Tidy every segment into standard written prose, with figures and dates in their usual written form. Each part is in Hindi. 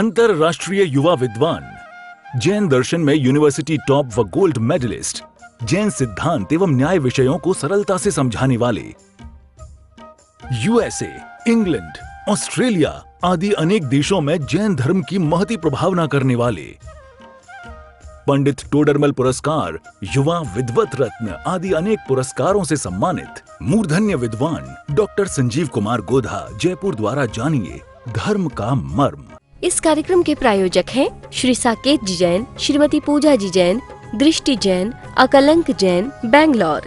अंतरराष्ट्रीय युवा विद्वान, जैन दर्शन में यूनिवर्सिटी टॉप व गोल्ड मेडलिस्ट, जैन सिद्धांत एवं न्याय विषयों को सरलता से समझाने वाले, यूएसए, इंग्लैंड, ऑस्ट्रेलिया आदि अनेक देशों में जैन धर्म की महती प्रभावना करने वाले, पंडित टोडरमल पुरस्कार, युवा विद्वत रत्न आदि अनेक पुरस्कारों से सम्मानित मूर्धन्य विद्वान डॉक्टर संजीव कुमार गोधा जयपुर द्वारा जानिए धर्म का मर्म। इस कार्यक्रम के प्रायोजक हैं श्री साकेत जी जैन, श्रीमती पूजा जी जैन, दृष्टि जैन, अकलंक जैन, बैंगलोर।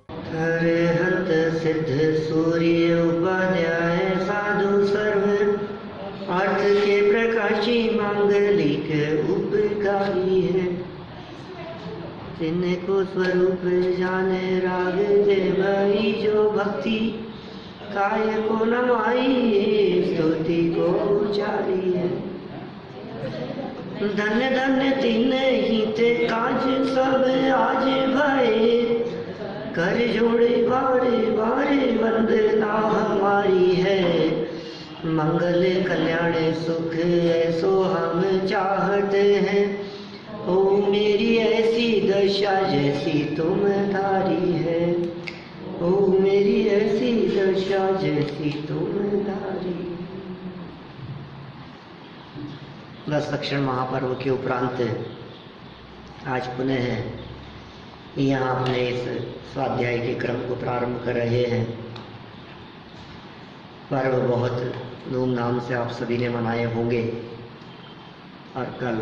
अरहत सिद्ध सूर्य उपाध्याय साधु सर्व अर्थ के प्रकाशी मांगलिक उपकारी है। तिनको स्वरूप जाने राग दे भाई जो भक्ति काय को नमाई स्तुति को उचारी है। धन्य धन्य तीन ही ते काज सब आज भये कर जोड़े बारे बारे वंदना हमारी है। मंगल कल्याण सुख ऐसो हम चाहते हैं। ओ मेरी ऐसी दशा जैसी तुम धारी है। ओ मेरी ऐसी दशा जैसी तुम धारी। 10 दक्षिण महापर्व के उपरांत आज पुनः यहाँ अपने इस स्वाध्याय के क्रम को प्रारंभ कर रहे हैं। पर्व बहुत धूमधाम से आप सभी ने मनाए होंगे और कल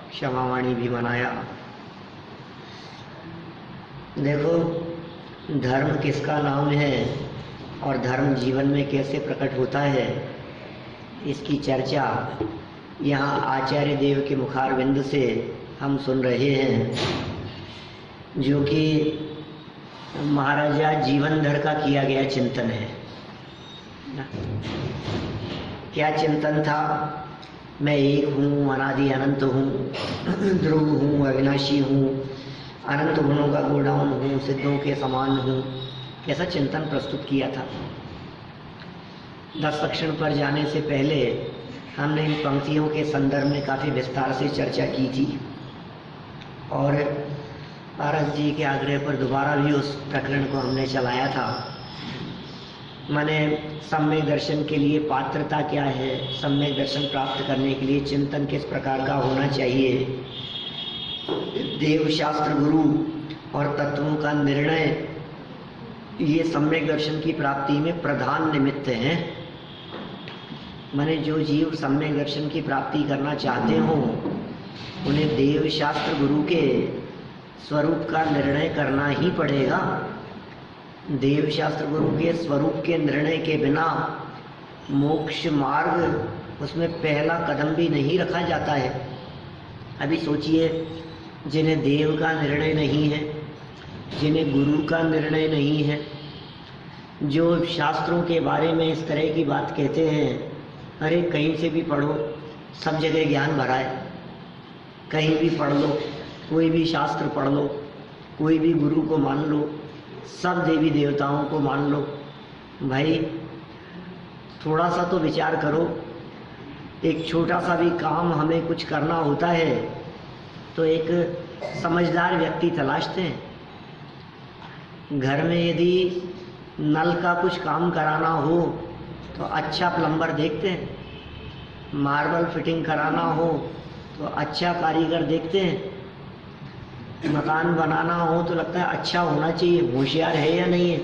क्षमावाणी भी मनाया। देखो, धर्म किसका नाम है और धर्म जीवन में कैसे प्रकट होता है, इसकी चर्चा यहाँ आचार्य देव के मुखारविंद से हम सुन रहे हैं, जो कि महाराजा जीवनधर का किया गया चिंतन है। क्या चिंतन था? मैं एक हूँ, अनादि अनंत हूँ, ध्रुव हूँ, अविनाशी हूँ, अनंत गुणों का गोडाउन हूँ, सिद्धों के समान हूँ। कैसा चिंतन प्रस्तुत किया था। 10 दक्षिण पर जाने से पहले हमने इन पंक्तियों के संदर्भ में काफ़ी विस्तार से चर्चा की थी और पारस जी के आग्रह पर दोबारा भी उस प्रकरण को हमने चलाया था। माने सम्यक दर्शन के लिए पात्रता क्या है, सम्यक दर्शन प्राप्त करने के लिए चिंतन किस प्रकार का होना चाहिए, देव शास्त्र गुरु और तत्वों का निर्णय, ये सम्यक दर्शन की प्राप्ति में प्रधान निमित्त हैं। माने जो जीव सम्यक दर्शन की प्राप्ति करना चाहते हों उन्हें देव शास्त्र गुरु के स्वरूप का निर्णय करना ही पड़ेगा। देव शास्त्र गुरु के स्वरूप के निर्णय के बिना मोक्ष मार्ग उसमें पहला कदम भी नहीं रखा जाता है। अभी सोचिए, जिन्हें देव का निर्णय नहीं है, जिन्हें गुरु का निर्णय नहीं है, जो शास्त्रों के बारे में इस तरह की बात कहते हैं, अरे कहीं से भी पढ़ो, सब जगह ज्ञान भरा है, कहीं भी पढ़ लो, कोई भी शास्त्र पढ़ लो, कोई भी गुरु को मान लो, सब देवी देवताओं को मान लो। भाई थोड़ा सा तो विचार करो। एक छोटा सा भी काम हमें कुछ करना होता है तो एक समझदार व्यक्ति तलाशते हैं। घर में यदि नल का कुछ काम कराना हो तो अच्छा प्लम्बर देखते हैं, मार्बल फिटिंग कराना हो तो अच्छा कारीगर देखते हैं, मकान बनाना हो तो लगता है अच्छा होना चाहिए, होशियार है या नहीं है।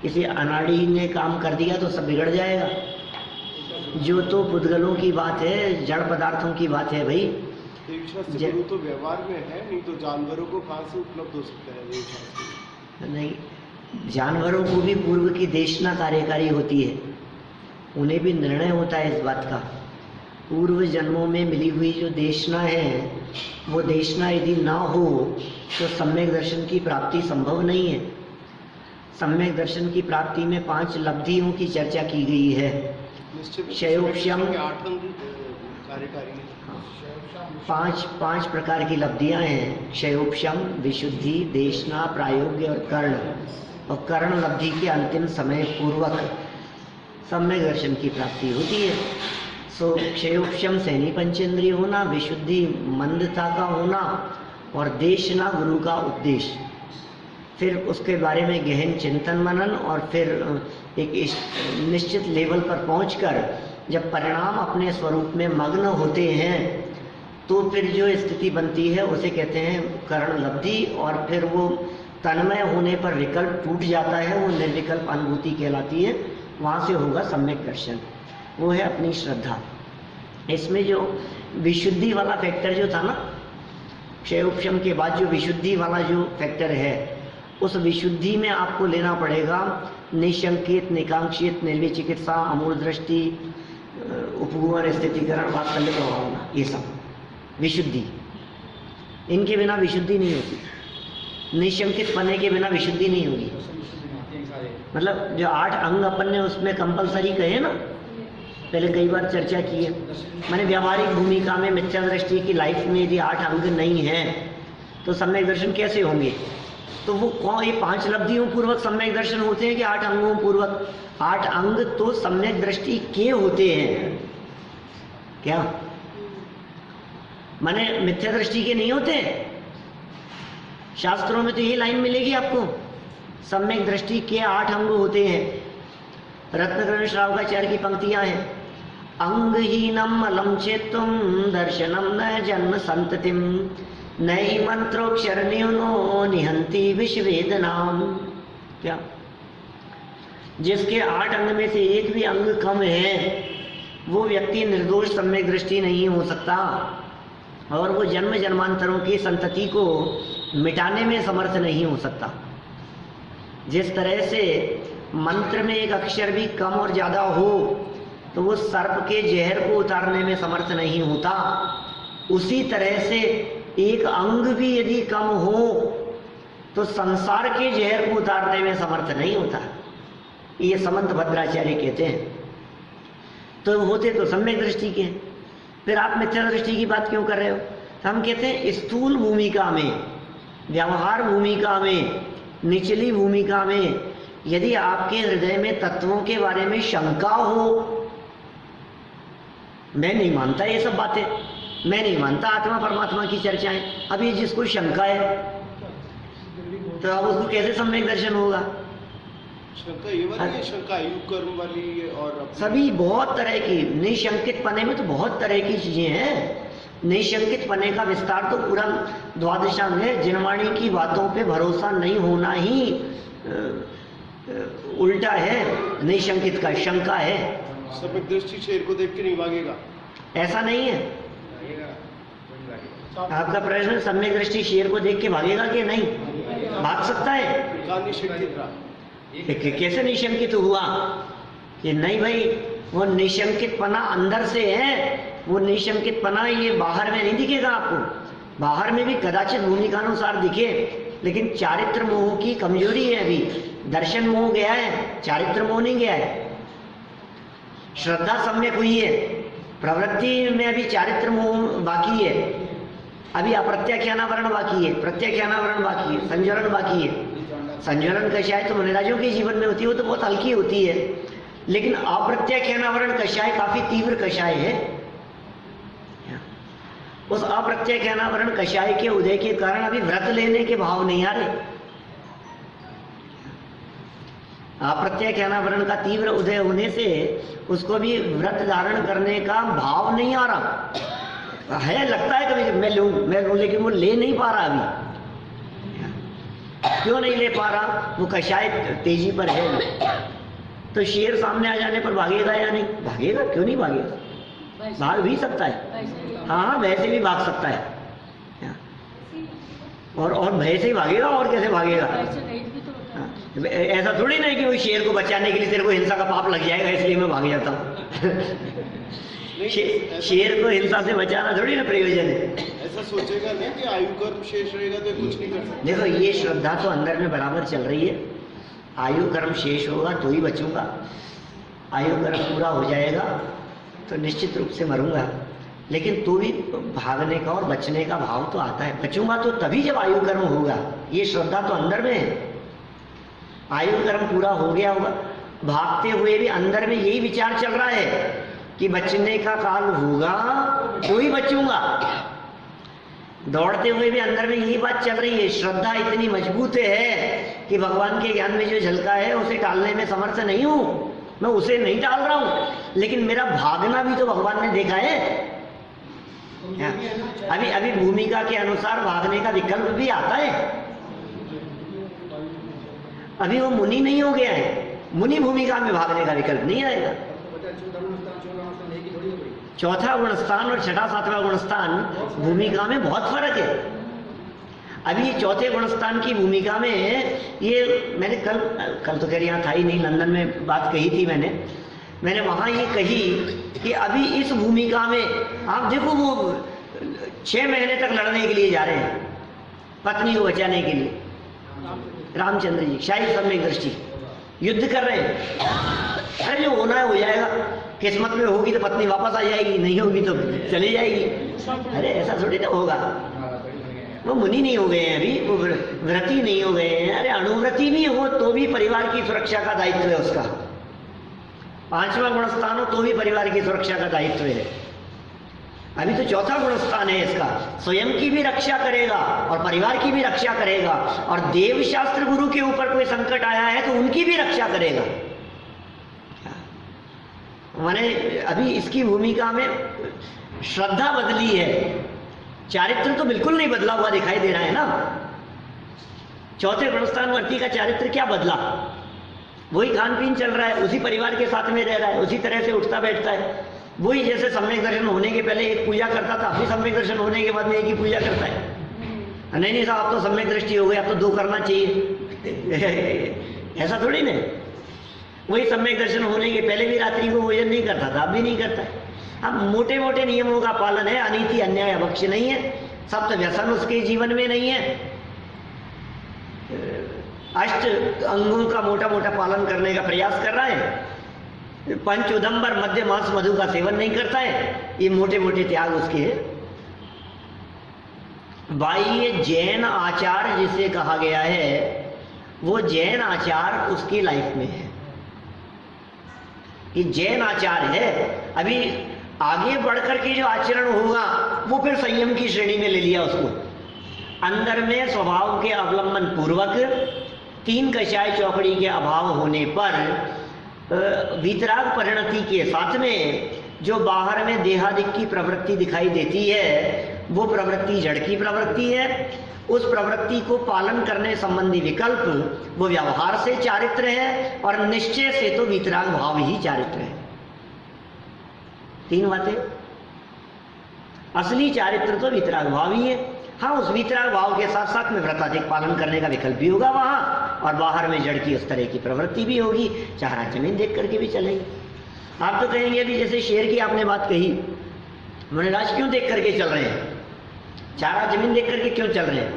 किसी अनाड़ी ने काम कर दिया तो सब बिगड़ जाएगा। जो तो पुद्गलों की बात है, जड़ पदार्थों की बात है भाई। गुरु तो व्यवहार में है, नहीं तो जानवरों को कहाँ से उपलब्ध हो सकता है? नहीं, जानवरों को भी पूर्व की देशना कार्यकारी होती है, उन्हें भी निर्णय होता है इस बात का। पूर्व जन्मों में मिली हुई जो देशना है, वो देशना यदि ना हो तो सम्यक दर्शन की प्राप्ति संभव नहीं है। सम्यक दर्शन की प्राप्ति में 5 लब्धियों की चर्चा की गई है। क्षयोक्षम, 5 प्रकार की लब्धियां हैं। क्षयोक्षम, विशुद्धि, देशना, प्रायोग्य और कर्ण। और कर्ण लब्धि के अंतिम समय पूर्वक सम्यक दर्शन की प्राप्ति होती है। सो क्षयोक्षम सैनी पंचेंद्रिय होना, विशुद्धि मंदता का होना और देशना गुरु का उपदेश, फिर उसके बारे में गहन चिंतन मनन और फिर एक निश्चित लेवल पर पहुंचकर जब परिणाम अपने स्वरूप में मग्न होते हैं तो फिर जो स्थिति बनती है उसे कहते हैं करण लब्धि, और फिर वो तन्मय होने पर विकल्प टूट जाता है, वो निर्विकल्प अनुभूति कहलाती है। वहाँ से होगा सम्यक दर्शन, वो है अपनी श्रद्धा। इसमें जो विशुद्धि वाला फैक्टर जो था ना, क्षयोपशम के बाद जो विशुद्धि वाला जो फैक्टर है, उस विशुद्धि में आपको लेना पड़ेगा निशंकित, निकांक्षित, निर्वी चिकित्सा, अमूल दृष्टि, उपगुण स्थितिकरण, वात्सल्य प्रभावना, ये सब विशुद्धि। इनके बिना विशुद्धि नहीं होती, निशंकित पने के बिना विशुद्धि नहीं होगी। मतलब जो 8 अंग अपन ने उसमें कंपलसरी कहे ना, पहले कई बार चर्चा की है। मैंने व्यावहारिक भूमिका में मिथ्या दृष्टि की लाइफ में यदि 8 अंग नहीं है तो सम्यक दर्शन कैसे होंगे? तो वो कौन, ये 5 लब्धियों पूर्वक सम्यक दर्शन होते हैं कि 8 अंगों पूर्वक? 8 अंग तो सम्यक दृष्टि के होते हैं क्या? माने मिथ्या दृष्टि के नहीं होते? शास्त्रों में तो ये लाइन मिलेगी आपको, सम्यक दृष्टि के 8 अंग होते हैं। रत्नग्रहण श्रावकाचार्य की पंक्तियां हैं, अंगहीनम अलम चेतुम दर्शनम न जन्म संततिम नई मंत्रोक्षर न्यूनो निहंती विश्वेदनाम। क्या? जिसके 8 अंग में से एक भी अंग कम है वो व्यक्ति निर्दोष सम्यक दृष्टि नहीं हो सकता, और वो जन्म जन्मांतरों की संतति को मिटाने में समर्थ नहीं हो सकता। जिस तरह से मंत्र में एक अक्षर भी कम और ज्यादा हो तो वो सर्प के जहर को उतारने में समर्थ नहीं होता, उसी तरह से एक अंग भी यदि कम हो तो संसार के जहर को उतारने में समर्थ नहीं होता। ये समंत भद्राचार्य कहते हैं। तो होते तो सम्यक दृष्टि के, फिर आप मिथ्या दृष्टि की बात क्यों कर रहे हो? तो हम कहते हैं स्थूल भूमिका में, व्यवहार भूमिका में, निचली भूमिका में यदि आपके हृदय में तत्वों के बारे में शंका हो, मैं नहीं मानता ये सब बातें, मैं नहीं मानता आत्मा परमात्मा की चर्चाएं, अब ये जिसको शंका है तो अब उसको कैसे सम्यक दर्शन होगा? शंका ये वाली है, शंका आयु कर्म वाली है, और सभी बहुत तरह की निशंकित पने में तो बहुत तरह की चीजें हैं। निशंकित पने का विस्तार तो पूरा द्वादशांग है। जिनवाणी की बातों पे भरोसा नहीं होना ही उल्टा है, निशंकित का शंका है। सम्यक दृष्टि शेर को देख के नहीं भागेगा, ऐसा नहीं है। आपका प्रश्न सम्यक दृष्टि शेर को देख के भागेगा कि नहीं? भाग सकता है। कैसे निशंकित हुआ कि नहीं भाई, वो निशंकित पना अंदर से है, वो निशंकित पना ये बाहर में नहीं दिखेगा आपको। बाहर में भी कदाचित भूमिकानुसार दिखे, लेकिन चारित्र मोह की कमजोरी है। अभी दर्शन मोह गया है, चारित्र मोह नहीं गया है। श्रद्धा सम्यक हुई है, प्रवृत्ति में अभी चारित्र मोह बाकी है, अभी अप्रत्याख्यानावरण बाकी है, प्रत्याख्यानावरण बाकी है, संजरण बाकी है। संजरण कषाय तो मुनिराजों के जीवन में होती है, वो तो बहुत हल्की होती है, लेकिन अप्रत्याख्यानावरण कषाय काफी तीव्र कषाय है। उस अप्रत्याख्यानावरण कषाय के उदय के कारण अभी व्रत लेने के भाव नहीं आ रहे। अप्रत्याख्यानावरण का तीव्र उदय होने से उसको भी व्रत धारण करने का भाव नहीं आ रहा है। लगता है कभी मैं लूं, लेकिन वो ले नहीं पा रहा अभी। क्यों नहीं ले पा रहा? वो कषाय तेजी पर है। तो शेर सामने आ जाने पर भागेगा या नहीं? भागेगा, क्यों नहीं भागेगा? भाग भी सकता है। हाँ, वैसे भी भाग सकता है, और भय से ही भागेगा, और कैसे भागेगा? ऐसा थोड़ी ना कि वो शेर को बचाने के लिए तेरे को हिंसा का पाप लग जाएगा इसलिए मैं भाग जाता हूँ। शेर को हिंसा से बचाना थोड़ी ना प्रयोजन है। ऐसा सोचेगा नहीं कि आयु कर्म शेष रहेगा तो कुछ नहीं कर सकता। देखो, ये श्रद्धा तो अंदर में बराबर चल रही है। आयु कर्म शेष होगा तो ही बचूंगा, आयु कर्म पूरा हो जाएगा तो निश्चित रूप से मरूंगा, लेकिन तो भी भागने का और बचने का भाव तो आता है। बचूंगा तो तभी जब आयु कर्म होगा। ये श्रद्धा तो अंदर में है। आयु कर्म पूरा हो गया होगा, भागते हुए भी अंदर में यही विचार चल रहा है कि बचने का काल होगा तो ही बचूंगा। दौड़ते हुए भी अंदर में यही बात चल रही है, श्रद्धा इतनी मजबूत है कि भगवान के ज्ञान में जो झलका है उसे टालने में समर्थ नहीं हूं, मैं उसे नहीं टाल रहा हूं, लेकिन मेरा भागना भी तो भगवान ने देखा है। अभी अभी भूमिका के अनुसार भागने का विकल्प भी आता है। अभी वो मुनि नहीं हो गया है, मुनि भूमिका में भागने का विकल्प नहीं आएगा। चौथा गुणस्थान और छठा सातवां गुणस्थान भूमिका में बहुत फर्क है। अभी चौथे गुणस्थान की भूमिका में ये मैंने कल तो खैर यहाँ था ही नहीं, लंदन में बात कही थी मैंने वहाँ ये कही कि अभी इस भूमिका में आप देखो वो 6 महीने तक लड़ने के लिए जा रहे हैं पत्नी को बचाने के लिए, रामचंद्र जी शाही सम्यक दृष्टि युद्ध कर रहे हैं। अरे जो होना है हो जाएगा, किस्मत में होगी तो पत्नी वापस आ जाएगी, नहीं होगी तो चली जाएगी। अरे ऐसा थोड़ी ना होगा। वो मुनि नहीं हो गए हैं अभी, वो व्रती नहीं हो गए हैं। अरे अणुव्रती भी हो तो भी परिवार की सुरक्षा का दायित्व है उसका। 5वां गुणस्थान हो तो भी परिवार की सुरक्षा का दायित्व है। अभी तो चौथा गुणस्थान है इसका, स्वयं की भी रक्षा करेगा और परिवार की भी रक्षा करेगा, और देव शास्त्र गुरु के ऊपर कोई संकट आया है तो उनकी भी रक्षा करेगा। माने अभी इसकी भूमिका में श्रद्धा बदली है, चारित्र तो बिल्कुल नहीं बदला हुआ दिखाई दे रहा है ना। चौथे गुणस्थान वर्ती का चारित्र क्या बदला? वही खान पीन चल रहा है, उसी परिवार के साथ में रह रहा है, उसी तरह से उठता बैठता है, वही जैसे सम्यक दर्शन होने के पहले एक पूजा करता था, अभी सम्यक दर्शन होने के बाद में एक ही पूजा करता है। नहीं साहब अब तो सम्यक दृष्टि हो गई, अब तो 2 करना चाहिए। ऐसा थोड़ी ना। वही सम्यक दर्शन होने के पहले भी रात्रि को भोजन नहीं करता था, अब भी नहीं करता है। अब मोटे मोटे नियमों का पालन है, अनीति अन्याय अभक्ष नहीं है, सप्त व्यसन उसके जीवन में नहीं है, 8 अंगों का मोटा मोटा पालन करने का प्रयास कर रहा है, पंच उदंबर मध्य मांस मधु का सेवन नहीं करता है। ये मोटे मोटे त्याग उसके हैं। बाह्य जैन आचार जिसे कहा गया है वो जैन आचार उसकी लाइफ में है, ये जैन आचार है। अभी आगे बढ़कर के जो आचरण होगा वो फिर संयम की श्रेणी में ले लिया उसको। अंदर में स्वभाव के अवलंबन पूर्वक 3 कषाय चौकड़ी के अभाव होने पर वीतराग परिणति के साथ में जो बाहर में देहादिक की प्रवृत्ति दिखाई देती है वो प्रवृत्ति जड़ की प्रवृत्ति है। उस प्रवृत्ति को पालन करने संबंधी विकल्प वो व्यवहार से चारित्र है, और निश्चय से तो वीतराग भाव ही चारित्र है। 3 बातें। असली चारित्र तो वीतराग भाव ही है। हाँ, उस वीतराग भाव के साथ साथ में व्रताधिक पालन करने का विकल्प भी होगा वहां, और बाहर में जड़ की उस तरह की प्रवृत्ति भी होगी। चारा जमीन देख करके भी चलेंगे। आप तो कहेंगे अभी जैसे शेर की आपने बात कही, मुनिराज क्यों देख करके चल रहे हैं? चारा जमीन देख करके क्यों चल रहे हैं?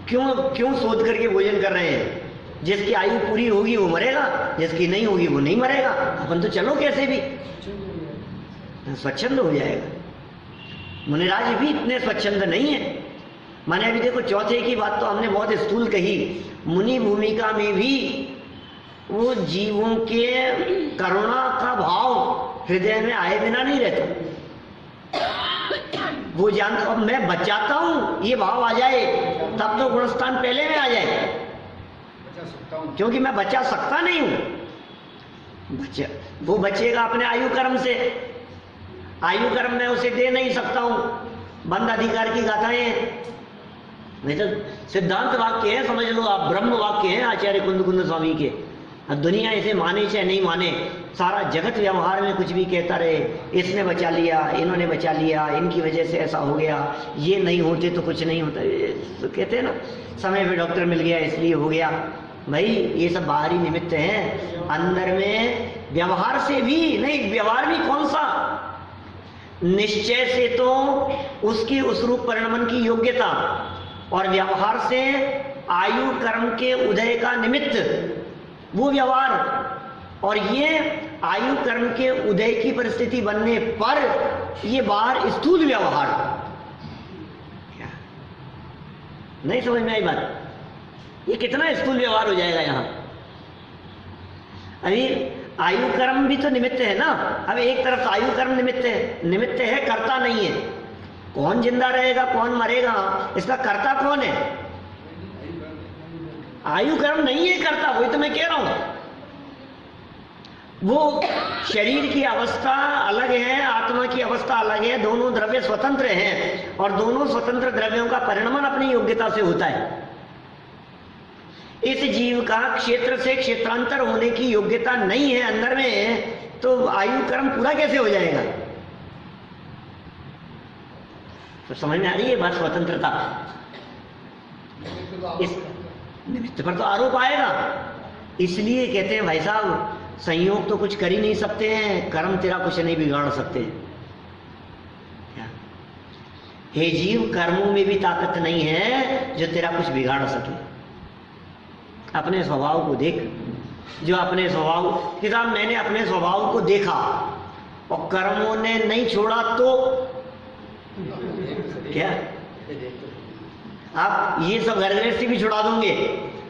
क्यों शोध करके भोजन कर रहे हैं? जिसकी आयु पूरी होगी वो मरेगा, जिसकी नहीं होगी वो नहीं मरेगा। अपन तो चलो कैसे भी स्वच्छंद हो जाएगा। मुनिराज भी इतने स्वच्छंद नहीं है। माने अभी देखो चौथे की बात तो हमने बहुत स्थूल कही, मुनि भूमिका में भी वो जीवों के करुणा का भाव हृदय में आए बिना नहीं रहता। वो जानता अब मैं बचाता हूं ये भाव आ जाए तब तो गुणस्थान पहले में आ जाए, क्योंकि मैं बचा सकता नहीं हूं। वो बचेगा अपने आयु कर्म से, आयु कर्म मैं उसे दे नहीं सकता हूं। बंद अधिकार की गाथाएं नहीं तो सिद्धांत वाक्य है, समझ लो आप, ब्रह्म वाक्य है आचार्य कुंद कुंद स्वामी के। अब दुनिया इसे माने चाहे नहीं माने, सारा जगत व्यवहार में कुछ भी कहता रहे, इसने बचा लिया, इन्होंने बचा लिया, इनकी वजह से ऐसा हो गया, ये नहीं होते तो कुछ नहीं होता। तो कहते हैं ना, समय पे डॉक्टर मिल गया इसलिए हो गया। भाई ये सब बाहरी निमित्त हैं, अंदर में व्यवहार से भी नहीं। व्यवहार भी कौन सा? निश्चय से तो उसकी उस रूप परिणमन की योग्यता, और व्यवहार से आयु कर्म के उदय का निमित्त वो व्यवहार, और ये आयु कर्म के उदय की परिस्थिति बनने पर ये बाहर स्थूल व्यवहार। क्या नहीं समझ में आई बात? ये कितना स्थूल व्यवहार हो जाएगा यहाँ। अभी आयु कर्म भी तो निमित्त है ना। अब एक तरफ तो आयु कर्म निमित्त है, कर्ता नहीं है। कौन जिंदा रहेगा कौन मरेगा, इसका कर्ता कौन है? आयु कर्म नहीं है कर्ता, वही तो मैं कह रहा हूं। वो शरीर की अवस्था अलग है, आत्मा की अवस्था अलग है, दोनों द्रव्य स्वतंत्र हैं और दोनों स्वतंत्र द्रव्यों का परिणमन अपनी योग्यता से होता है। इस जीव का क्षेत्र से क्षेत्रांतर होने की योग्यता नहीं है अंदर में, तो आयु कर्म पूरा कैसे हो जाएगा? तो समझ में आ रही है बात? स्वतंत्रता, इस निमित्त पर तो आरोप आएगा। इसलिए कहते हैं भाई साहब, संयोग तो कुछ कर ही नहीं सकते हैं, कर्म तेरा कुछ नहीं बिगाड़ सकते। क्या? हे जीव, कर्मों में भी ताकत नहीं है जो तेरा कुछ बिगाड़ सके। अपने स्वभाव को देख, जो अपने स्वभाव कि साहब मैंने अपने स्वभाव को देखा और कर्मों ने नहीं छोड़ा तो क्या आप ये सब घर गृहस्थी भी छुड़ा दोगे,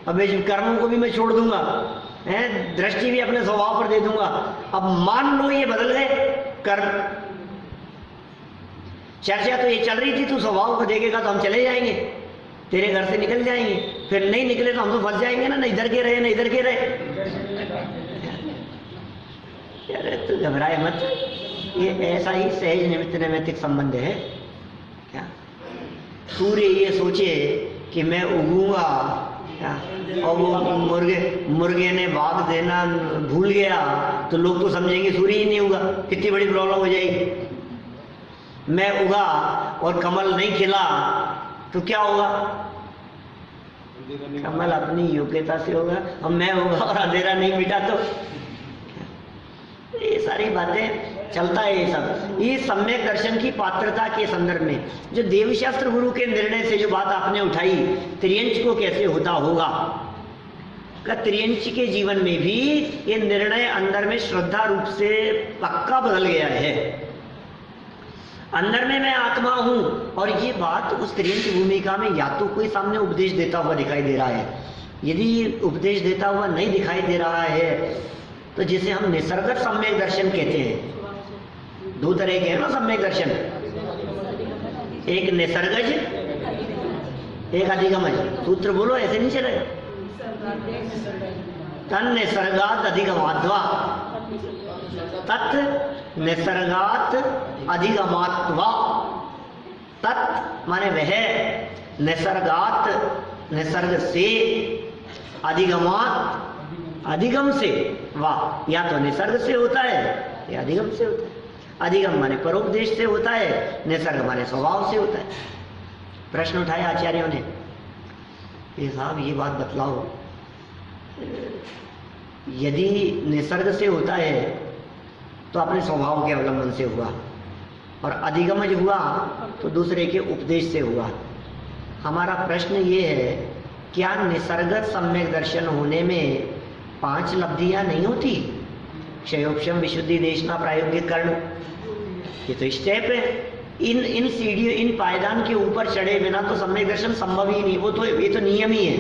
अब कर्मों को भी मैं छोड़ दूंगा, है दृष्टि भी अपने स्वभाव पर दे दूंगा। अब मान लो ये बदल गए कर्म, चर्चा तो ये चल रही थी, तू स्वभाव को देखेगा तो हम चले जाएंगे, तेरे घर से निकल जाएंगे, फिर नहीं निकले तो हम तो फंस जाएंगे ना इधर के रहे ना इधर के रहे। अरे तू घबराए मत, ये ऐसा ही सहज निमित्त नैमित्तिक संबंध है। क्या सूर्य ये सोचे कि मैं उगूंगा और वो मुर्गे ने भाग देना भूल गया तो लोग तो समझेंगे सूर्य ही नहीं उगा, कितनी बड़ी प्रॉब्लम हो जाएगी। मैं उगा और कमल नहीं खिला तो क्या होगा? कमल अपनी योग्यता से होगा, और मैं होगा और अंधेरा नहीं मिटा तो ये सारी बातें चलता है। ये सब ये सम्यक दर्शन की पात्रता के संदर्भ में जो देवशास्त्र गुरु के निर्णय से जो बात आपने उठाई, त्रियंच को कैसे होता होगा का, त्रियंच के जीवन में भी ये निर्णय अंदर में श्रद्धा रूप से पक्का बदल गया है। अंदर में मैं आत्मा हूं, और ये बात उस त्रियंच भूमिका में या तो कोई सामने उपदेश देता हुआ दिखाई दे रहा है, यदि उपदेश देता हुआ नहीं दिखाई दे रहा है तो जिसे हम निसर्गत सम्यक दर्शन कहते हैं। दो तरह के हैं ना सम्यक दर्शन, एक निसर्गज एक अधिगमज। सूत्र बोलो, ऐसे नहीं चलेगा। तन निसर्गात अधिगमात्वा, तत् निसर्गात अधिगमात्वा। तत् माने वह, निसर्गात निसर्ग से, अधिगमात अधिगम से। वाह, या तो निसर्ग से होता है या अधिगम से होता है। अधिगम माने परोपदेश से होता है, निसर्ग माने स्वभाव से होता है। प्रश्न उठाया आचार्यों ने, ये साहब ये बात बतलाओ, यदि निसर्ग से होता है तो अपने स्वभाव के अवलंबन से हुआ, और अधिगमज हुआ तो दूसरे के उपदेश से हुआ। हमारा प्रश्न ये है, क्या निसर्गत सम्यक दर्शन होने में 5 लब्धियां नहीं होती? क्षयोपशम, विशुद्धि, देशना, प्रायोगिक कर्ण, ये तो स्टेप है। इन सीढ़ियों, इन पायदान के ऊपर चढ़े बिना तो सम्यक दर्शन संभव ही नहीं, वो तो ये तो नियम ही है।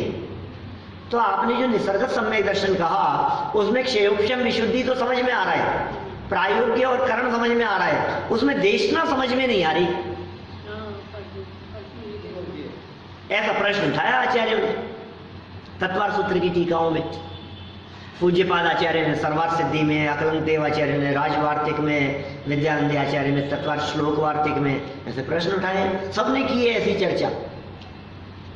तो आपने जो निसर्गत सम्यक दर्शन कहा, उसमें क्षयोपशम विशुद्धि तो समझ में आ रहा है, प्रायोग्य और कर्ण समझ में आ रहा है, उसमें देशना समझ में नहीं आ रही। ऐसा प्रश्न उठाया आचार्यों ने तत्वार सूत्र की टीकाओं में। पूज्यपाद आचार्य ने सर्वार्थ सिद्धि में, अकलंक देव आचार्य ने राजवार्तिक में, विद्यानंद आचार्य ने तत्वार्थ श्लोक वार्तिक में ऐसे प्रश्न उठाए, सबने किए ऐसी चर्चा।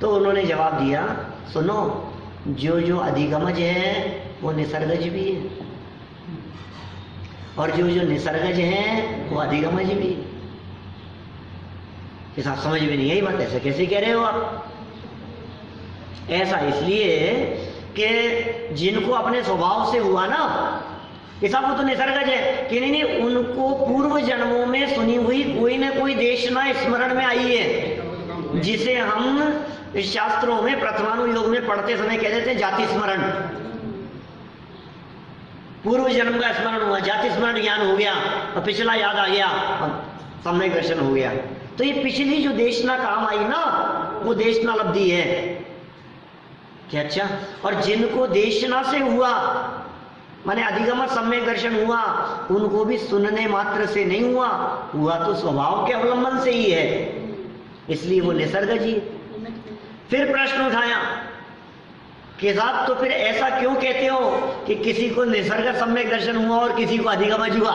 तो उन्होंने जवाब दिया, सुनो, जो जो अधिगमज है वो निसर्गज भी है, और जो जो निसर्गज है वो अधिगमज भी है। ये साहब समझ में नहीं आई बात, ऐसा कैसे कह रहे हो आप? ऐसा इसलिए कि जिनको अपने स्वभाव से हुआ ना, ये साहब वो तो निसर्गज है कि नहीं, उनको पूर्व जन्मों में सुनी हुई कोई ना कोई देशना स्मरण में आई है, जिसे हम शास्त्रों में प्रथमानुयोग में पढ़ते समय कह देते हैं जाति स्मरण। पूर्व जन्म का स्मरण हुआ, जाति स्मरण ज्ञान हो गया, और पिछला याद आ गया, सम्यक दर्शन हो गया। तो ये पिछली जो देशना काम आई ना, वो देशना लब्धि है। क्या अच्छा? और जिनको देशना से हुआ माने अधिगम सम्यक दर्शन हुआ, उनको भी सुनने मात्र से नहीं हुआ, हुआ तो स्वभाव के अवलंबन से ही है, इसलिए वो निसर्ग जी। फिर प्रश्न उठाया कि साहब तो फिर ऐसा क्यों कहते हो कि किसी को निसर्ग सम्यक दर्शन हुआ और किसी को अधिगमज हुआ?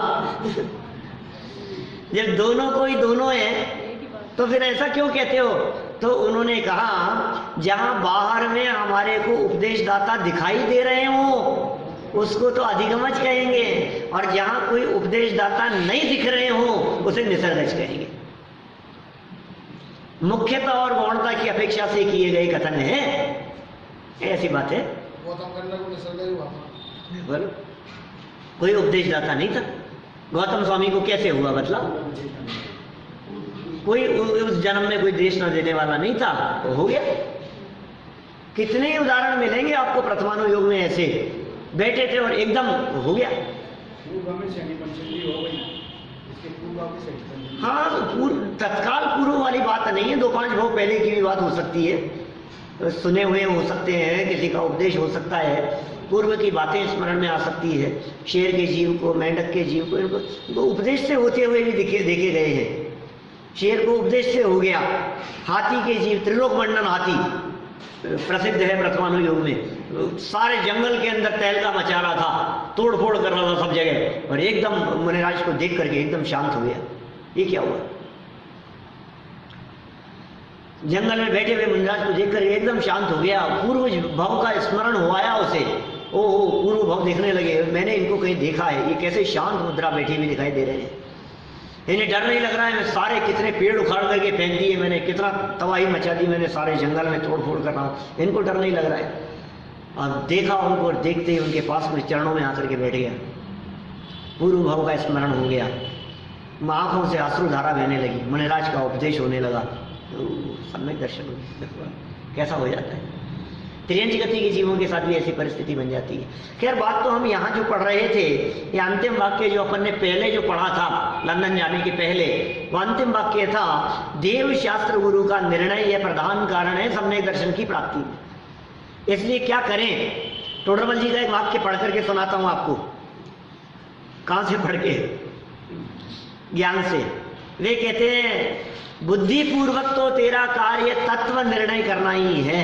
जब दोनों को ही दोनों है तो फिर ऐसा क्यों कहते हो? तो उन्होंने कहा जहां बाहर में हमारे को उपदेशदाता दिखाई दे रहे हो उसको तो अधिगमज कहेंगे, और जहां कोई उपदेशदाता नहीं दिख रहे हो उसे निसर्गज कहेंगे। मुख्यता और गौणता की अपेक्षा से किए गए कथन है, ऐसी बात है। बोलो, कोई उपदेशदाता नहीं था, गौतम स्वामी को कैसे हुआ बतला? कोई उस जन्म में कोई देश न देने वाला नहीं था, तो हो गया। कितने ही उदाहरण मिलेंगे आपको प्रथमानुयोग में, ऐसे बैठे थे और एकदम हो गया। हाँ, तो तत्काल पूर्व वाली बात नहीं है, 2-5 भाव पहले की भी बात हो सकती है, सुने हुए हो सकते हैं, किसी का उपदेश हो सकता है, पूर्व की बातें स्मरण में आ सकती है। शेर के जीव को, मेंढक के जीव को, इनको उपदेश से होते हुए भी देखे गए हैं। शेर को उपदेश से हो गया, हाथी के जीव, त्रिलोक मंडन हाथी प्रसिद्ध है प्रथमानुयोग में, सारे जंगल के अंदर तहलका मचा रहा था, तोड़ फोड़ कर रहा था सब जगह, और एकदम मुनिराज को देख करके एकदम शांत हो गया। ये क्या हुआ? जंगल में बैठे हुए मुनिराज को देख करके एकदम शांत हो गया, पूर्व भाव का स्मरण हो आया उसे। ओहो, पूर्व भाव देखने लगे, मैंने इनको कहीं देखा है, ये कैसे शांत मुद्रा बैठी हुई दिखाई दे रहे हैं, इन्हें डर नहीं लग रहा है। मैं सारे कितने पेड़ उखाड़ करके फेंक दिए मैंने, कितना तबाही मचा दी मैंने, सारे जंगल में तोड़ फोड़ कर रहा हूँ, इनको डर नहीं लग रहा है। और देखा उनको, देखते ही उनके पास में चरणों में आकर के बैठ गया, पूर्व भाव का स्मरण हो गया, आंखों से अश्रुधारा बहने लगी, मुनिराज का उपदेश होने लगा, तो सम्यक दर्शन कैसा हो जाता है। त्रियंच गति के जीवों के साथ भी ऐसी परिस्थिति बन जाती है। खैर, बात तो हम यहाँ जो पढ़ रहे थे, ये अंतिम वाक्य जो अपन ने पहले जो पढ़ा था लंदन जाने के पहले, वो अंतिम वाक्य था, देव शास्त्र गुरु का निर्णय यह प्रधान कारण है सम्यक दर्शन की प्राप्ति। इसलिए क्या करें? टोडरमल जी का एक वाक्य पढ़ करके सुनाता हूँ आपको। कहाँ से पढ़ के? ज्ञान से। वे कहते हैं बुद्धिपूर्वक तो तेरा कार्य तत्व निर्णय करना ही है,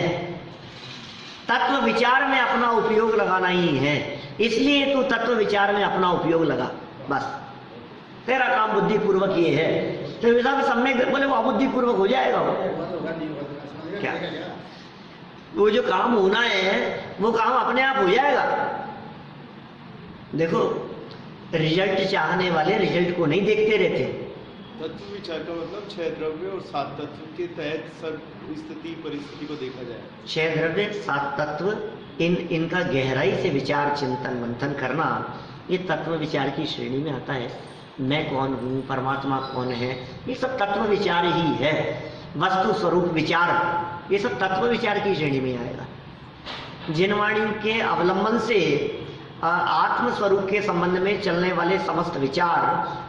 तत्व विचार में अपना उपयोग लगाना ही है, इसलिए तू तत्व विचार में अपना उपयोग लगा, बस तेरा काम बुद्धिपूर्वक ये है। तो विधा में सम्यक बोले वो अबुद्धिपूर्वक हो जाएगा वो क्या? वो जो काम होना है वो काम अपने आप हो जाएगा। देखो, रिजल्ट चाहने वाले रिजल्ट को नहीं देखते रहते। तत्व विचार का मतलब 6 द्रव्य और 7 तत्व के तहत सब स्थिति परिस्थिति को देखा जाए। 6 द्रव्य 7 तत्व, इनका गहराई से विचार चिंतन मंथन करना, ये तत्व विचार की श्रेणी में आता है। मैं कौन हूँ, परमात्मा कौन है, ये सब तत्व विचार ही है। वस्तु स्वरूप विचार, ये सब तत्व विचार की श्रेणी में आएगा। जिनवाणी के अवलंबन से आत्म स्वरूप के संबंध में चलने वाले समस्त विचार,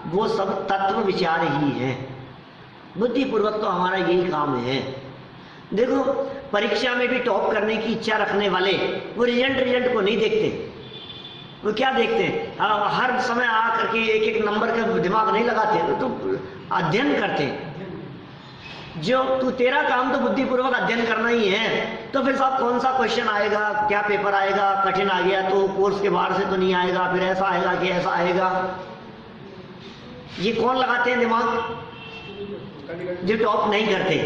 वो सब तत्व विचार ही हैं। बुद्धिपूर्वक तो हमारा यही काम है। देखो, परीक्षा में भी टॉप करने की इच्छा रखने वाले वो रिजल्ट को नहीं देखते। वो क्या देखते हैं? हर समय आ करके एक एक नंबर का दिमाग नहीं लगाते, तो अध्ययन करते हैं। जो तू तेरा काम तो बुद्धिपूर्वक अध्ययन करना ही है, तो फिर साहब कौन सा क्वेश्चन आएगा, क्या पेपर आएगा, कठिन आ गया तो कोर्स के बाहर से तो नहीं आएगा, फिर ऐसा आएगा कि ऐसा आएगा, ये कौन लगाते हैं दिमाग? जो टॉप नहीं करते,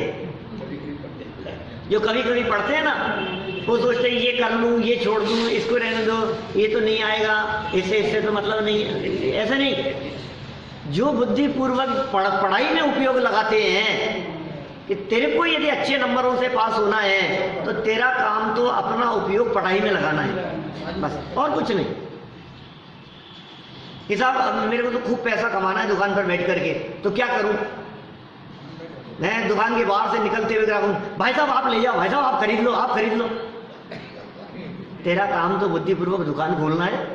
जो कभी कभी पढ़ते हैं ना, वो सोचते हैं ये कर लूँ, ये छोड़ दूँ, इसको रहने दो, ये तो नहीं आएगा, इससे तो मतलब नहीं है। ऐसा नहीं, जो बुद्धिपूर्वक पढ़ाई में उपयोग लगाते हैं कि तेरे को यदि अच्छे नंबरों से पास होना है तो तेरा काम तो अपना उपयोग पढ़ाई में लगाना है, बस, और कुछ नहीं। कि साहब मेरे को तो खूब पैसा कमाना है दुकान पर बैठ करके, तो क्या करूं? मैं दुकान के बाहर से निकलते हुए क्या कहूं, भाई साहब आप ले जाओ, भाई साहब आप खरीद लो, आप खरीद लो। तेरा काम तो बुद्धिपूर्वक दुकान खोलना है,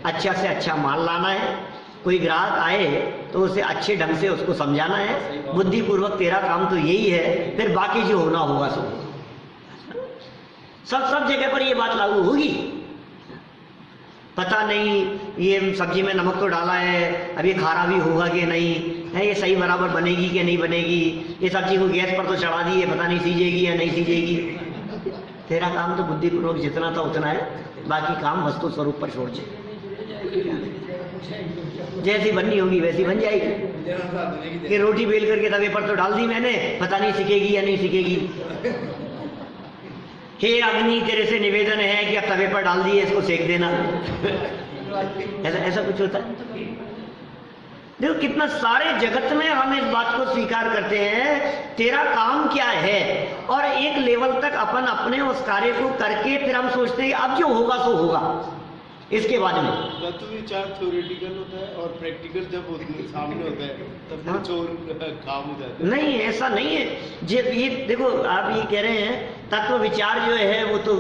अच्छा से अच्छा माल लाना है, कोई ग्राहक आए तो उसे अच्छे ढंग से उसको समझाना है। बुद्धिपूर्वक तेरा काम तो यही है, फिर बाकी जो होना होगा सब जगह पर ये बात लागू होगी। पता नहीं ये सब्जी में नमक तो डाला है, अब ये खारा भी होगा कि नहीं है, ये सही बराबर बनेगी कि नहीं बनेगी, ये सब्जी को गैस पर तो चढ़ा दी है, पता नहीं सीजेगी या नहीं सीजेगी। तेरा काम तो बुद्धिपूर्वक जितना था उतना है, बाकी काम वस्तु स्वरूप पर छोड़ दे। जैसी बननी होगी वैसी बन जाएगी। कि रोटी बेल करके तवे पर तो डाल दी मैंने, पता नहीं सिकेगी या नहीं सिकेगी। हे अग्नि, तेरे से निवेदन है कि अब तवे पर डाल दिए, इसको सेक देना। ऐसा ऐसा कुछ होता है। देखो कितना सारे जगत में हम इस बात को स्वीकार करते हैं, तेरा काम क्या है, और एक लेवल तक अपन अपने उस कार्य को करके फिर हम सोचते हैं अब जो होगा सो होगा। इसके बाद में तत्व विचार थ्योरेटिकल होता है और प्रैक्टिकल जब सामने होता है तब फिर चोर काम हो जाता है। नहीं, ऐसा नहीं है। ये देखो, आप ये कह रहे हैं तत्व विचार जो है वो तो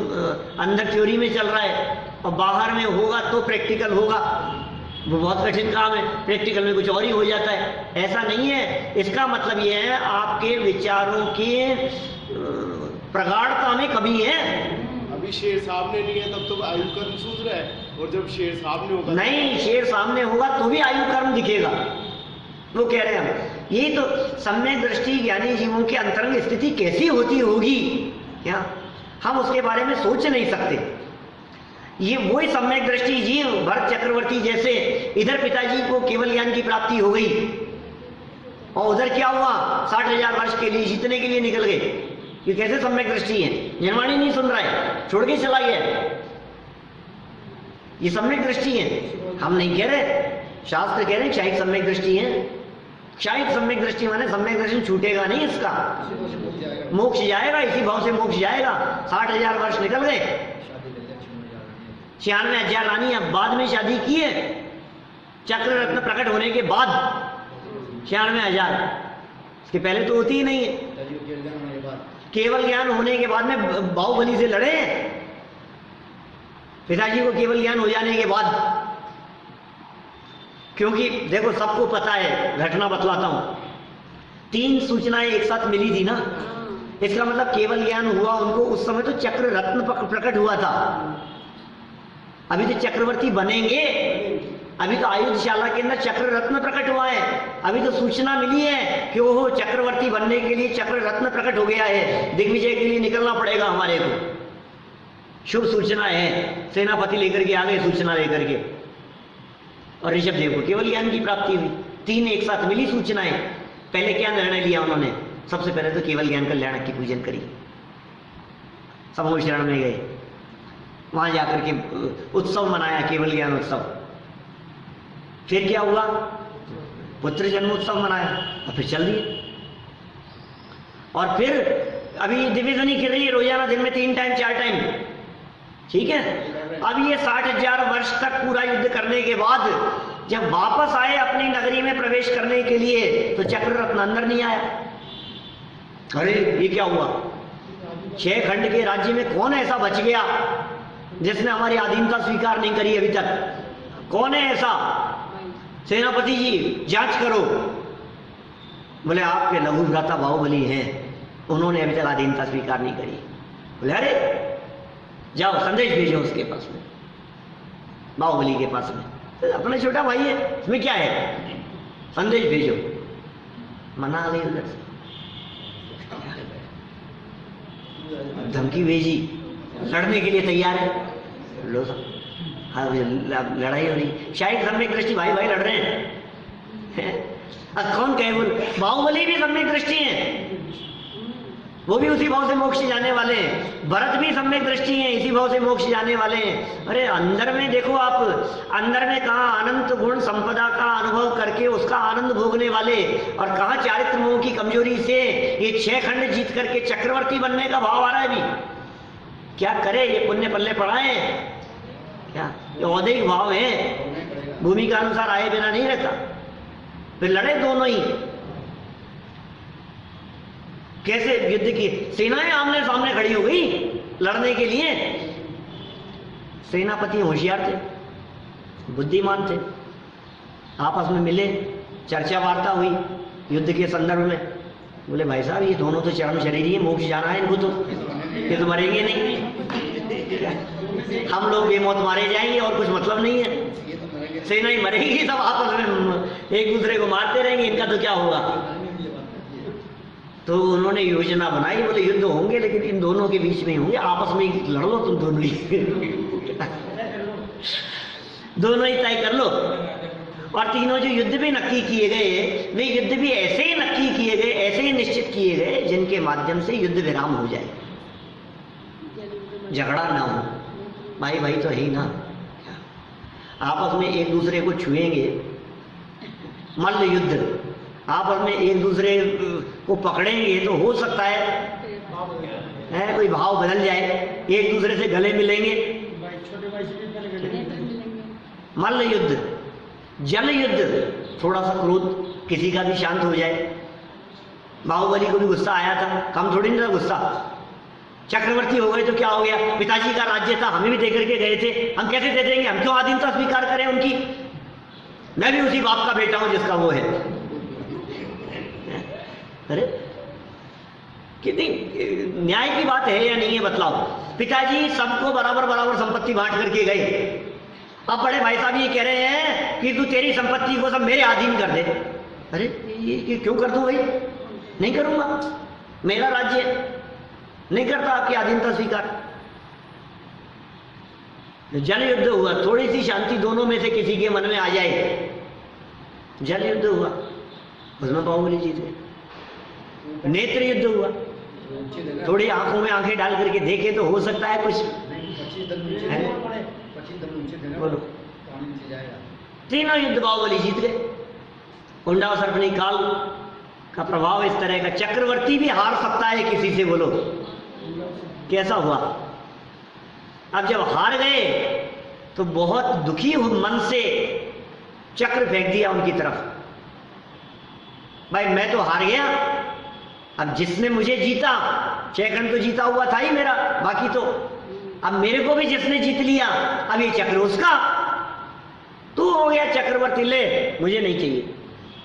अंदर थ्योरी में चल रहा है, और बाहर में होगा तो प्रैक्टिकल होगा। वो बहुत कठिन काम है, प्रैक्टिकल में कुछ और ही हो जाता है। ऐसा नहीं है। इसका मतलब ये है आपके विचारों की प्रगाढ़ता में कमी है। अभी शेर सामने नहीं है तब तो आयु कर्म सूझ रहा है, और जब शेर सामने होगा नहीं, शेर सामने होगा तो भी आयु कर्म दिखेगा। वो कह रहे हैं हम, यही तो सम्यक दृष्टि ज्ञानी जीवों की अंतरंग स्थिति कैसी होती होगी, क्या हम उसके बारे में सोच नहीं सकते। ये वही सम्यक दृष्टि जीव भरत चक्रवर्ती जैसे, इधर पिताजी को केवल ज्ञान की प्राप्ति हो गई और उधर क्या हुआ, 60,000 वर्ष के लिए जीतने के लिए निकल गए। ये कैसे सम्यक दृष्टि है? जनवाणी नहीं सुन रहा है, छोड़ के चला गया। ये सम्यक दृष्टि है, हम नहीं कह रहे, शास्त्र कह रहे हैं क्षायिक सम्यक दृष्टि है। क्षायिक सम्यक दृष्टि माने सम्यक दर्शन छूटेगा नहीं, इसका मोक्ष जाएगा, इसी भाव से मोक्ष जाएगा। 60,000 वर्ष निकल गए, 96,000 रानी अब बाद में शादी की है, चक्र रत्न प्रकट होने के बाद 96,000, इसके पहले तो होती ही नहीं है। केवल ज्ञान होने के बाद में बाहुबली से लड़े पिताजी को, केवल ज्ञान हो जाने के बाद। क्योंकि देखो सबको पता है, घटना बतलाता हूं, 3 सूचनाएं एक साथ मिली थी ना, इसका मतलब केवल ज्ञान हुआ उनको उस समय तो चक्र रत्न प्रकट हुआ था। अभी तो चक्रवर्ती बनेंगे, अभी तो आयुधशाला के अंदर चक्र रत्न प्रकट हुआ है। अभी तो सूचना मिली है कि वो चक्रवर्ती बनने के लिए चक्र रत्न प्रकट हो गया है, दिग्विजय के लिए निकलना पड़ेगा हमारे को। शुभ सूचना है, सेनापति लेकर के आ गए सूचना लेकर के, और ऋषभ देव को केवल ज्ञान की प्राप्ति हुई। 3 एक साथ मिली सूचनाएं। पहले क्या निर्णय लिया उन्होंने? सबसे पहले तो केवल ज्ञान कल्याणक की पूजन करी, समूह शरण में गए, वहां जाकर के उत्सव मनाया, केवल ज्ञान उत्सव। फिर क्या हुआ? पुत्र जन्मोत्सव मनाया, और फिर चल दिए। और फिर अभी दिव्यध्वनि गिर रही है रोजाना, दिन में 3 टाइम 4 टाइम, ठीक है। अब ये 60,000 वर्ष तक पूरा युद्ध करने के बाद जब वापस आए अपनी नगरी में प्रवेश करने के लिए, तो चक्र रत्न अंदर नहीं आया। अरे ये क्या हुआ? 6 खंड के राज्य में कौन ऐसा बच गया जिसने हमारी अधीनता स्वीकार नहीं करी अभी तक? कौन है ऐसा? सेनापति जी जांच करो। बोले आपके लघु भ्राता बाहुबली हैं, उन्होंने अभी तक अधीनता स्वीकार नहीं करी। बोले अरे जाओ संदेश भेजो उसके पास में, बाहुबली के पास में, तो अपना छोटा भाई है, इसमें क्या है, संदेश भेजो। मना ले, उधर से धमकी भेजी, लड़ने के लिए तैयार है। लो हाँ, लड़ाई हो रही, शायद सम्यक दृष्टि भाई भाई लड़ रहे हैं। अब कौन कहे? बोल बाहुबली भी सम्यक दृष्टि है, वो भी उसी भाव से मोक्ष जाने वाले हैं। भरत भी सम्यक दृष्टि है, इसी भाव से मोक्ष जाने वाले हैं। अरे अंदर में देखो आप, अंदर में कहा अनंत गुण संपदा का अनुभव करके उसका आनंद भोगने वाले, और कहा चारित्र मोह की कमजोरी से ये 6 खंड जीत करके चक्रवर्ती बनने का भाव आ रहा है। अभी क्या करे, ये पुण्य पल्ले पड़ाए क्या? ये औदैहिक भाव है, भूमि का अनुसार आए बिना नहीं रहता। फिर लड़े दोनों ही, कैसे युद्ध की सेनाएं आमने सामने खड़ी हो गई लड़ने के लिए। सेनापति होशियार थे, बुद्धिमान थे, आपस में मिले, चर्चा वार्ता हुई युद्ध के संदर्भ में। बोले भाई साहब ये दोनों तो चरम शरीरी है, मोक्ष जाना है इनको, तो ये तो मरेंगे नहीं। हम लोग बेमौत मारे जाएंगे और कुछ मतलब नहीं है। सेना ही मरेगी, सब आपस में एक दूसरे को मारते रहेंगे, इनका तो क्या होगा। तो उन्होंने योजना बनाई, बोले युद्ध होंगे लेकिन इन दोनों के बीच में होंगे, आपस में लड़ लो तुम दोनों ही दोनों ही तय कर लो। और तीनों जो युद्ध भी नक्की किए गए, वे युद्ध भी ऐसे ही नक्की किए गए, ऐसे ही निश्चित किए गए जिनके माध्यम से युद्ध विराम हो जाए, झगड़ा ना हो। भाई भाई तो है ही ना, आपस में एक दूसरे को छुएंगे, मल्ल युद्ध, आपस में एक दूसरे को पकड़ेंगे तो हो सकता है कोई भाव बदल जाए, एक दूसरे से गले मिलेंगे। मल्ल युद्ध, जल युद्ध, थोड़ा सा क्रोध किसी का भी शांत हो जाए। बाहुबली को भी गुस्सा आया था, कम थोड़ी नहीं था गुस्सा। चक्रवर्ती हो गए तो क्या हो गया, पिताजी का राज्य था, हमें भी दे करके गए थे, हम कैसे दे देंगे, हम क्यों आधीनता स्वीकार करें उनकी। मैं भी उसी बाप का बेटा हूं जिसका वो है। अरे कितनी न्याय की बात है या नहीं है बताओ। पिताजी सबको बराबर बराबर संपत्ति बांट करके गए, अब बड़े भाई साहब ये कह रहे हैं कि तू तेरी संपत्ति को सब मेरे अधीन कर दे। अरे ये क्यों कर दूं भाई, नहीं करूंगा, मेरा राज्य नहीं करता आपकी अधीनता स्वीकार। जल युद्ध हुआ, थोड़ी सी शांति दोनों में से किसी के मन में आ जाए, जल युद्ध हुआ, उसमें बाहुबली जीते। नेत्र युद्ध हुआ, थोड़ी आंखों में आंखें डाल करके देखे तो हो सकता है कुछ है? बोलो। तीनों युद्ध बाहुबली जीत गए। कुंडा और सर्पणी काल का प्रभाव इस तरह का, चक्रवर्ती भी हार सकता है किसी से, बोलो कैसा हुआ। अब जब हार गए तो बहुत दुखी मन से चक्र फेंक दिया उनकी तरफ, भाई मैं तो हार गया, अब जिसने मुझे जीता, चैकन तो जीता हुआ था ही मेरा, बाकी तो अब मेरे को भी जिसने जीत लिया, अब ये चक्र उसका, तू हो गया चक्रवर्ती, ले मुझे नहीं चाहिए,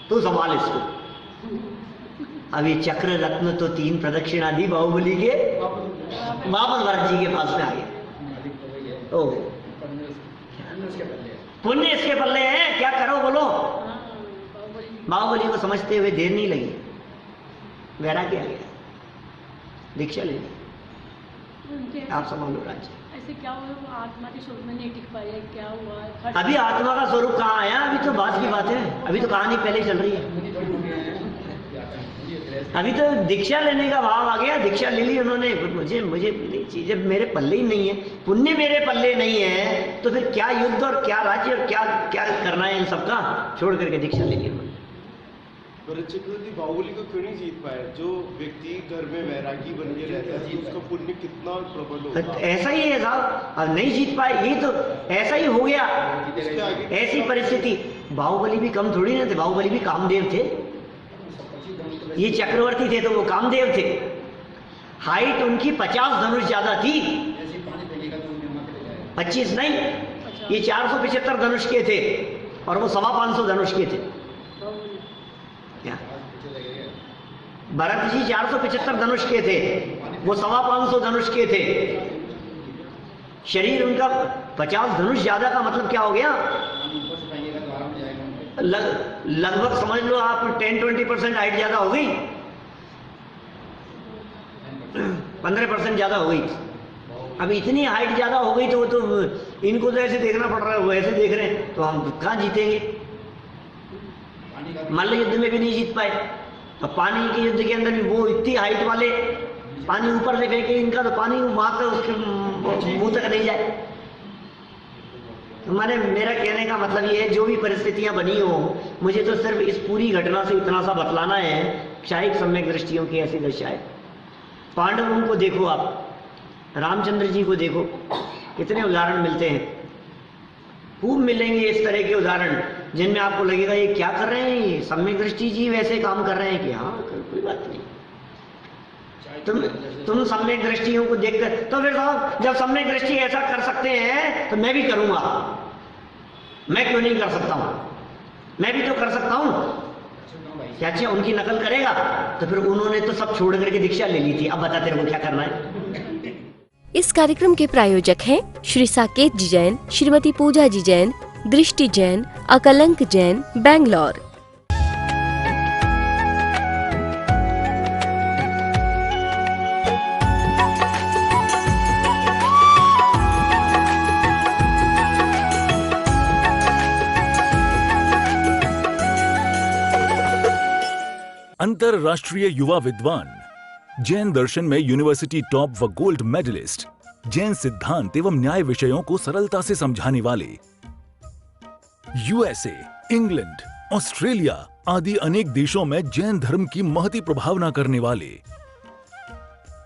तू संभाल इसको। अब ये चक्र रत्न तो 3 प्रदक्षिणा दी बाहुबली के, वापस भरत जी के पास में आ गया। ओ पुण्य इसके पल्ले है, क्या करो बोलो। बाहुबली को समझते हुए देर नहीं लगी, वैराग्य आ गया, दीक्षा ले ली, आप संभालो राज्य। ऐसे क्या हुआ, वो आत्मा के स्वरूप में नहीं टिक पाया, क्या हुआ? अभी आत्मा का स्वरूप कहाँ आया, अभी तो बात की बात है, अभी तो कहानी पहले चल रही है। अभी तो दीक्षा लेने का भाव आ गया, दीक्षा ले ली उन्होंने, मुझे चीजें मेरे पल्ले ही नहीं है, पुण्य मेरे पल्ले नहीं है, तो फिर क्या युद्ध और क्या राज्य और क्या क्या करना है इन सबका, छोड़ करके दीक्षा ले ली उन्होंने। भरत चक्रवर्ती बाहुबली को क्यों नहीं जीत पाए? जो व्यक्ति घर में वैरागी बन के रहता है उसका पुण्य कितना प्रबल होगा। ऐसा ही है साहब, अब नहीं जीत पाए, ये तो ऐसा ही हो गया, ऐसी परिस्थिति। बाहुबली भी कम थोड़ी ना थे, बाहुबली भी कामदेव थे, ये चक्रवर्ती थे तो वो कामदेव थे। हाइट उनकी 50 धनुष ज्यादा थी, 25 नहीं, ये 475 धनुष के थे और वो 525 धनुष के थे। भरत जी 475 धनुष के थे, वो 525 धनुष के थे। शरीर उनका 50 धनुष ज्यादा का मतलब क्या हो गया, लगभग समझ लो आप 10-20% हाइट ज्यादा हो गई, 15% ज्यादा हो गई। अब इतनी हाइट ज्यादा हो गई तो इनको तो ऐसे देखना पड़ रहा है, वो ऐसे देख रहे हैं, तो हम कहाँ जीतेंगे। मल्ल युद्ध में भी नहीं जीत पाए, तो पानी के युद्ध के अंदर भी वो इतनी हाइट वाले, पानी ऊपर से फेंके इनका तो पानी वहां तक उसके मुंह तक नहीं जाए। मैंने मेरा कहने का मतलब ये है, जो भी परिस्थितियां बनी हो, मुझे तो सिर्फ इस पूरी घटना से इतना सा बतलाना है, क्षायिक सम्यक दृष्टियों की ऐसी दशा है। पांडवों को देखो आप, रामचंद्र जी को देखो, कितने उदाहरण मिलते हैं, खूब मिलेंगे इस तरह के उदाहरण जिनमें आपको लगेगा ये क्या कर रहे हैं, ये सम्यक दृष्टि जी वैसे काम कर रहे हैं कि हाँ कोई बात नहीं। तुम सम्यक दृष्टियों को देखकर, तो फिर साहब जब सम्यक दृष्टि ऐसा कर सकते हैं तो मैं भी करूंगा, मैं क्यों नहीं कर सकता हूं, मैं भी तो कर सकता हूं। क्या अच्छा उनकी नकल करेगा, तो फिर उन्होंने तो सब छोड़ करके दीक्षा ले ली थी, अब बता तेरे को क्या करना है। इस कार्यक्रम के प्रायोजक हैं श्री साकेत जी जैन, श्रीमती पूजा जी जैन, दृष्टि जैन, अकलंक जैन, बैंगलोर। अंतरराष्ट्रीय युवा विद्वान, जैन दर्शन में यूनिवर्सिटी टॉप व गोल्ड मेडलिस्ट, जैन सिद्धांत एवं न्याय विषयों को सरलता से समझाने वाले, यूएसए, इंग्लैंड, ऑस्ट्रेलिया आदि अनेक देशों में जैन धर्म की महती प्रभावना करने वाले,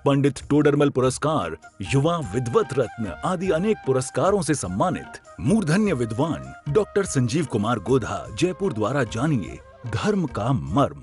पंडित टोडरमल पुरस्कार, युवा विद्वत रत्न आदि अनेक पुरस्कारों से सम्मानित मूर्धन्य विद्वान डॉक्टर संजीव कुमार गोधा, जयपुर द्वारा जानिए धर्म का मर्म।